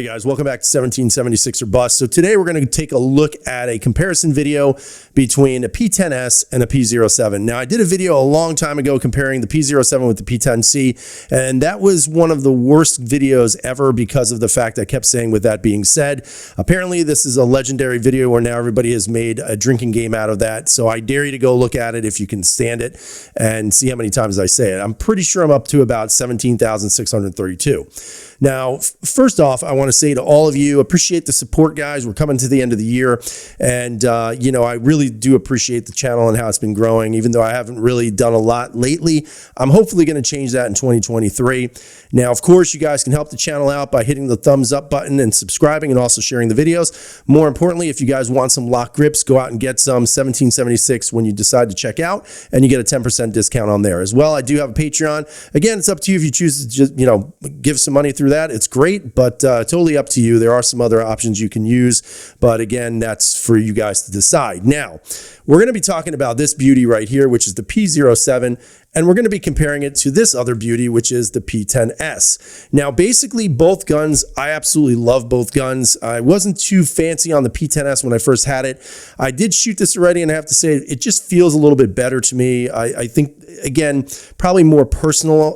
guys, welcome back to 1776 or Bust. So today we're going to take a look at a comparison video between a P10s and a P07. Now I did a video a long time ago comparing the P07 with the P10C, and that was one of the worst videos ever because of the fact I kept saying with that being said. Apparently this is a legendary video where now everybody has made a drinking game out of that. So I dare you to go look at it if you can stand it and see how many times I say it. I'm pretty sure I'm up to about 17,632. Now, first off, I want to say to all of you, appreciate the support, guys. We're coming to the end of the year, and you know, I really do appreciate the channel and how it's been growing, even though I haven't really done a lot lately. I'm hopefully going to change that in 2023. Now, of course, you guys can help the channel out by hitting the thumbs up button and subscribing and also sharing the videos. More importantly, if you guys want some lock grips, go out and get some 1776 when you decide to check out, and you get a 10% discount on there as well. I do have a Patreon. Again, it's up to you if you choose to just, you know, give some money through that. It's great, but totally up to you. There are some other options you can use, but again, that's for you guys to decide. Now, we're going to be talking about this beauty right here, which is the P07, and we're going to be comparing it to this other beauty, which is the P10s. Now, basically, both guns, I absolutely love both guns. I wasn't too fancy on the P10s when I first had it. I did shoot this already, and I have to say, it just feels a little bit better to me. I think, again, probably more personal,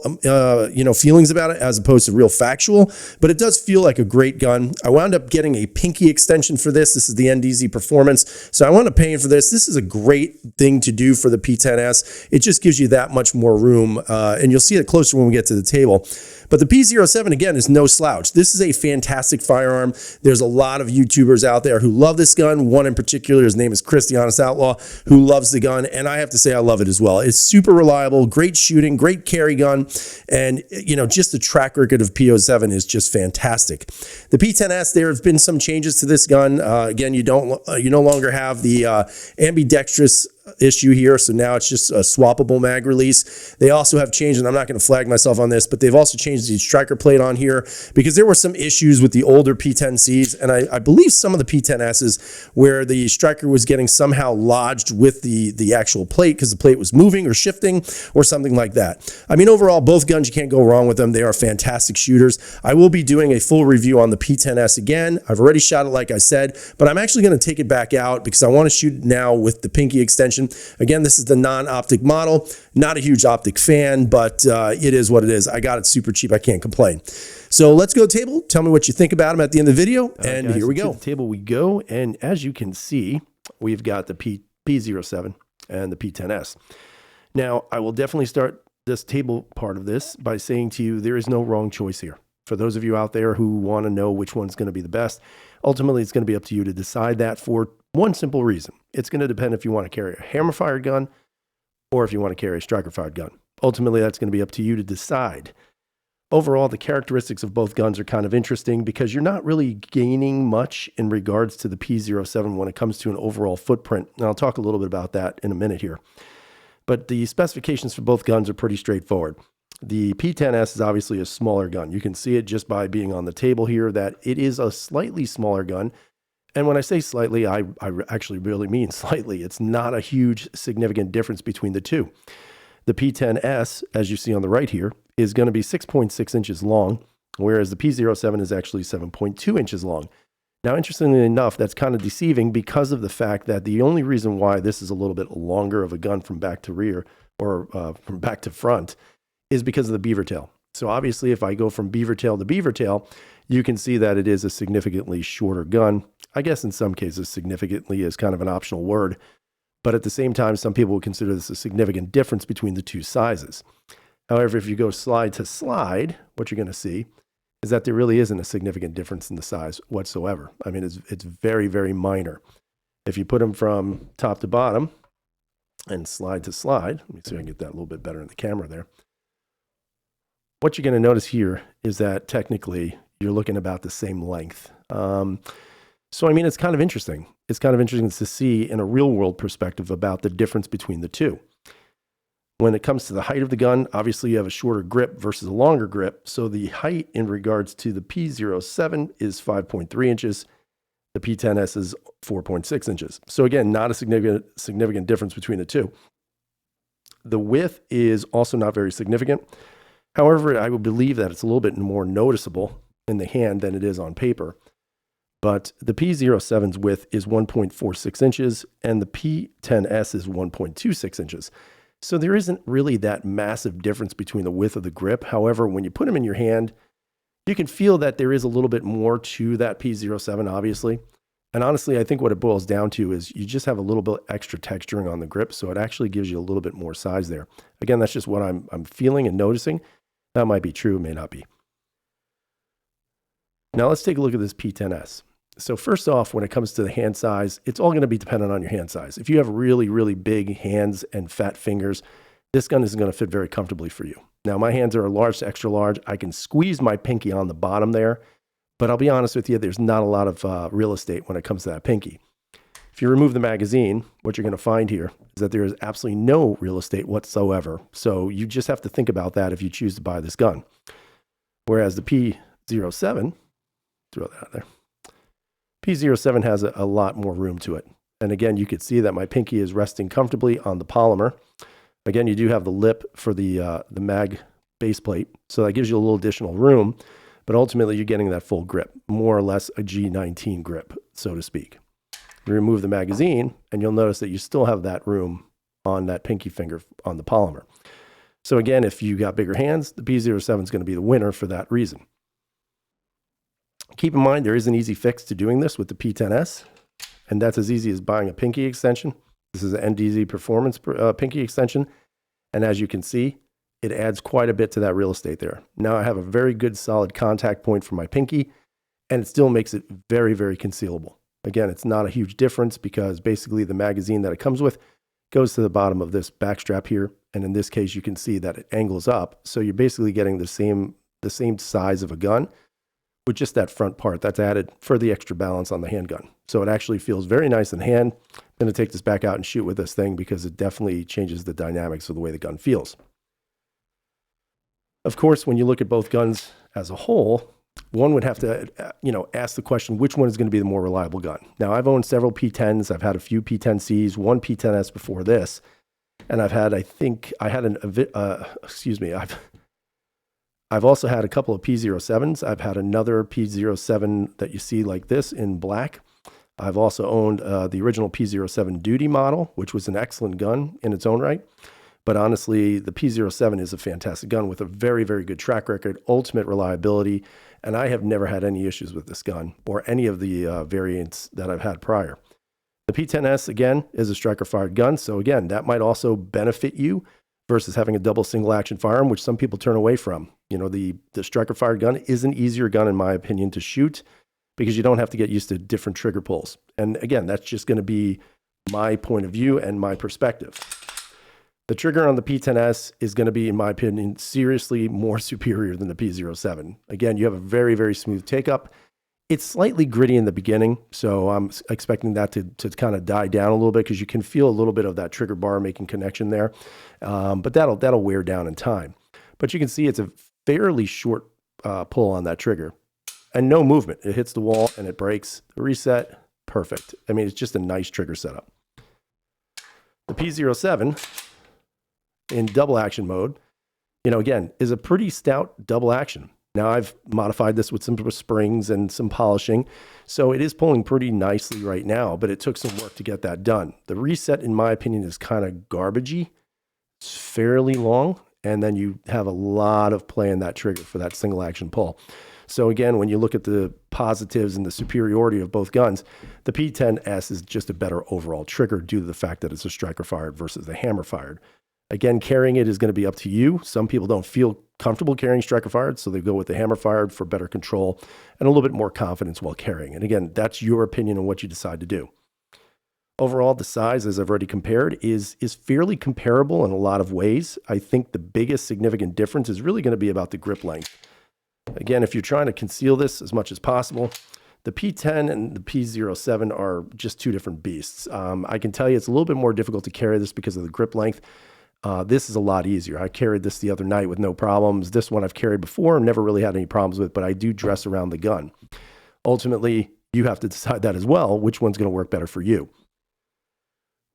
you know, feelings about it as opposed to real factual, but it does feel like a great gun. I wound up getting a pinky extension for this. This is the NDZ Performance. So I wound up paying for this. This is a great thing to do for the P10s. It just gives you that much more room, and you'll see it closer when we get to the table. But the P07, again, is no slouch. This is a fantastic firearm. There's a lot of YouTubers out there who love this gun. One in particular, his name is Chris, the Honest Outlaw, who loves the gun, and I have to say I love it as well. It's super reliable, great shooting, great carry gun, and you know, just the track record of P07 is just fantastic. The P10s, there have been some changes to this gun. Again, you no longer have the ambidextrous issue here, so now it's just a swappable mag release. They also have changed, and I'm not going to flag myself on this, but they've also changed the striker plate on here because there were some issues with the older P10Cs, and I believe some of the P10Ss where the striker was getting somehow lodged with the actual plate because the plate was moving or shifting or something like that. I mean, overall, both guns, you can't go wrong with them. They are fantastic shooters. I will be doing a full review on the P10s again. I've already shot it, like I said, but I'm actually going to take it back out because I want to shoot it now with the pinky extension. Again, this is the non-optic model. Not a huge optic fan, but it is what it is. I got it super cheap. I can't complain. So let's go table. Tell me what you think about them at the end of the video. And guys, here we go. To the table we go. And as you can see, we've got the P07 and the P10s. Now, I will definitely start this table part of this by saying to you, there is no wrong choice here. For those of you out there who want to know which one's going to be the best, ultimately it's going to be up to you to decide that for one simple reason. It's going to depend if you want to carry a hammer-fired gun or if you want to carry a striker-fired gun. Ultimately, that's going to be up to you to decide. Overall, the characteristics of both guns are kind of interesting because you're not really gaining much in regards to the P07 when it comes to an overall footprint. And I'll talk a little bit about that in a minute here. But the specifications for both guns are pretty straightforward. The P10s is obviously a smaller gun. You can see it just by being on the table here that it is a slightly smaller gun. And when I say slightly, I actually really mean slightly. It's not a huge significant difference between the two. The P10s, as you see on the right here, is going to be 6.6 inches long, whereas the P07 is actually 7.2 inches long. Now, interestingly enough, that's kind of deceiving because of the fact that the only reason why this is a little bit longer of a gun from back to rear or from back to front is because of the beaver tail. So obviously, if I go from beaver tail to beaver tail, you can see that it is a significantly shorter gun. I guess in some cases, significantly is kind of an optional word. But at the same time, some people would consider this a significant difference between the two sizes. However, if you go slide to slide, what you're going to see is that there really isn't a significant difference in the size whatsoever. I mean, it's very, very minor. If you put them from top to bottom and slide to slide, let me see if I can get that a little bit better in the camera there. What you're going to notice here is that technically you're looking about the same length. So, I mean, it's kind of interesting. It's kind of interesting to see in a real world perspective about the difference between the two. When it comes to the height of the gun, obviously you have a shorter grip versus a longer grip. So the height in regards to the P07 is 5.3 inches. The P10s is 4.6 inches. So again, not a significant difference between the two. The width is also not very significant. However, I would believe that it's a little bit more noticeable in the hand than it is on paper. But the P07's width is 1.46 inches and the P10s is 1.26 inches. So there isn't really that massive difference between the width of the grip. However, when you put them in your hand, you can feel that there is a little bit more to that P07, obviously. And honestly, I think what it boils down to is you just have a little bit extra texturing on the grip, so it actually gives you a little bit more size there. Again, that's just what I'm feeling and noticing. That might be true, may not be. Now let's take a look at this P10s. So first off, when it comes to the hand size, it's all going to be dependent on your hand size. If you have really, really big hands and fat fingers, this gun isn't going to fit very comfortably for you. Now, my hands are large to extra large. I can squeeze my pinky on the bottom there, but I'll be honest with you, there's not a lot of real estate when it comes to that pinky. If you remove the magazine, what you're going to find here is that there is absolutely no real estate whatsoever. So you just have to think about that if you choose to buy this gun. Whereas the P07, throw that out there, P07 has a lot more room to it. And again, you could see that my pinky is resting comfortably on the polymer. Again, you do have the lip for the mag base plate, so that gives you a little additional room, but ultimately you're getting that full grip, more or less a G19 grip, so to speak. You remove the magazine, and you'll notice that you still have that room on that pinky finger on the polymer. So again, if you got bigger hands, the P07 is going to be the winner for that reason. Keep in mind, there is an easy fix to doing this with the P10s, and that's as easy as buying a pinky extension. This is an NDZ Performance pinky extension, and as you can see, it adds quite a bit to that real estate there. Now I have a very good solid contact point for my pinky, and it still makes it very, very concealable. Again, it's not a huge difference because basically the magazine that it comes with goes to the bottom of this back strap here, and in this case, you can see that it angles up, so you're basically getting the same size of a gun with just that front part that's added for the extra balance on the handgun. So it actually feels very nice in the hand. I'm going to take this back out and shoot with this thing because it definitely changes the dynamics of the way the gun feels. Of course, when you look at both guns as a whole, one would have to, ask the question, which one is going to be the more reliable gun? Now, I've owned several P10s. I've had a few P10Cs, one P10s before this, and I've had, I've also had a couple of P07s. I've had another P07 that you see like this in black. I've also owned the original P07 Duty model, which was an excellent gun in its own right. But honestly, the P07 is a fantastic gun with a very, very good track record, ultimate reliability, and I have never had any issues with this gun or any of the variants that I've had prior. The P10s, again, is a striker-fired gun, so again, that might also benefit you versus having a double single-action firearm, which some people turn away from. The striker-fired gun is an easier gun, in my opinion, to shoot because you don't have to get used to different trigger pulls. And again, that's just going to be my point of view and my perspective. The trigger on the P10s is going to be, in my opinion, seriously more superior than the P07. Again, you have a very, very smooth take-up. It's slightly gritty in the beginning, so I'm expecting that to kind of die down a little bit because you can feel a little bit of that trigger bar making connection there. But that'll wear down in time. But you can see it's a fairly short pull on that trigger and no movement. It hits the wall and it breaks. The reset, perfect. I mean, it's just a nice trigger setup. The P07 in double action mode, again, is a pretty stout double action. Now I've modified this with some springs and some polishing, so it is pulling pretty nicely right now, but it took some work to get that done. The reset, in my opinion, is kind of garbagey. It's fairly long, and then you have a lot of play in that trigger for that single action pull. So again, when you look at the positives and the superiority of both guns, the P10s is just a better overall trigger due to the fact that it's a striker fired versus the hammer fired. Again, carrying it is going to be up to you. Some people don't feel comfortable carrying striker fired, so they go with the hammer fired for better control and a little bit more confidence while carrying. And again, that's your opinion on what you decide to do. Overall, the size, as I've already compared, is fairly comparable in a lot of ways. I think the biggest significant difference is really going to be about the grip length. Again, if you're trying to conceal this as much as possible, the P10 and the P07 are just two different beasts. I can tell you it's a little bit more difficult to carry this because of the grip length. This is a lot easier. I carried this the other night with no problems. This one I've carried before and never really had any problems with, but I do dress around the gun. Ultimately, you have to decide that as well, which one's going to work better for you.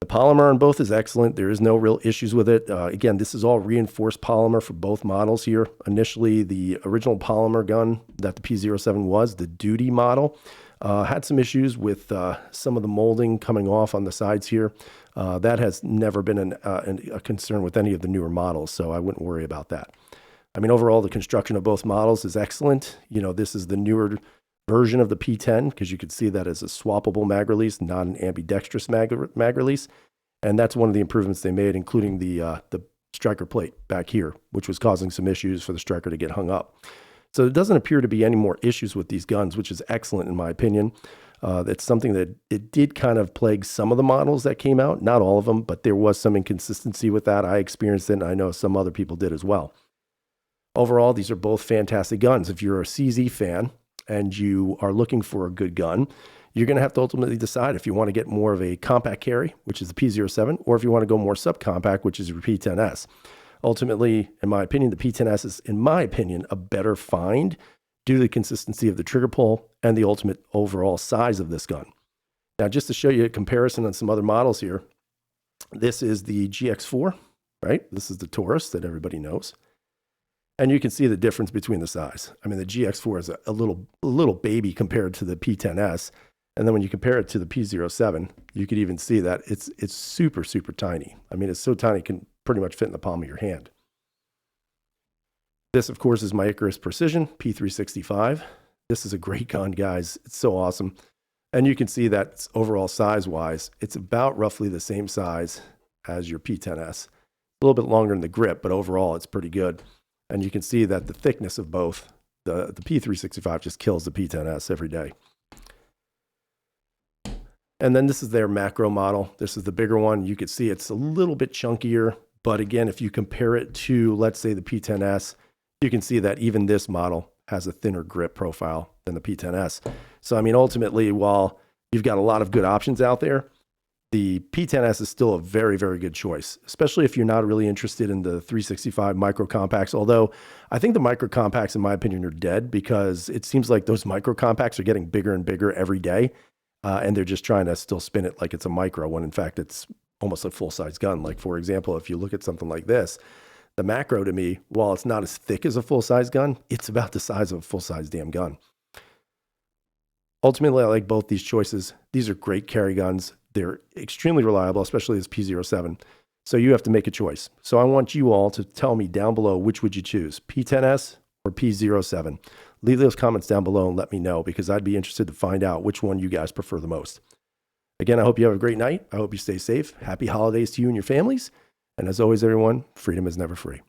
The polymer on both is excellent. There is no real issues with it. Again, this is all reinforced polymer for both models here. Initially, the original polymer gun that the P07 was, the duty model, had some issues with some of the molding coming off on the sides here. That has never been a concern with any of the newer models, so I wouldn't worry about that. I mean, overall, the construction of both models is excellent. You know, this is the newer version of the P10 because you could see that as a swappable mag release, not an ambidextrous mag release. And that's one of the improvements they made, including the striker plate back here, which was causing some issues for the striker to get hung up. So there doesn't appear to be any more issues with these guns, which is excellent in my opinion. It's something that it did kind of plague some of the models that came out, not all of them, but there was some inconsistency with that. I experienced it, and I know some other people did as well. Overall, these are both fantastic guns. If you're a CZ fan and you are looking for a good gun, you're going to have to ultimately decide if you want to get more of a compact carry, which is the P07, or if you want to go more subcompact, which is your P10s. Ultimately, in my opinion, the P10s is, in my opinion, a better find due to the consistency of the trigger pull and the ultimate overall size of this gun. Now, just to show you a comparison on some other models here, this is the GX4, right? This is the Taurus that everybody knows. And you can see the difference between the size. I mean, the GX4 is a little baby compared to the P10s. And then when you compare it to the P07, you could even see that it's super, super tiny. I mean, it's so tiny, it can pretty much fit in the palm of your hand. This, of course, is my Icarus Precision P365. This is a great gun, guys. It's so awesome. And you can see that overall size-wise, it's about roughly the same size as your P10s. A little bit longer in the grip, but overall, it's pretty good. And you can see that the thickness of both, the P365 just kills the P10s every day. And then this is their macro model. This is the bigger one. You can see it's a little bit chunkier, but again, if you compare it to, let's say, the P10s, you can see that even this model has a thinner grip profile than the P10s. So, I mean, ultimately, while you've got a lot of good options out there, the P10s is still a very, very good choice, especially if you're not really interested in the 365 micro compacts. Although I think the micro compacts, in my opinion, are dead because it seems like those micro compacts are getting bigger and bigger every day. And they're just trying to still spin it like it's a micro when in fact it's almost a full-size gun. Like, for example, if you look at something like this, the macro to me, while it's not as thick as a full-size gun, it's about the size of a full-size damn gun. Ultimately, I like both these choices. These are great carry guns. They're extremely reliable, especially this P07. So you have to make a choice. So I want you all to tell me down below, which would you choose, P10s or P07? Leave those comments down below and let me know because I'd be interested to find out which one you guys prefer the most. Again, I hope you have a great night. I hope you stay safe. Happy holidays to you and your families. And as always, everyone, freedom is never free.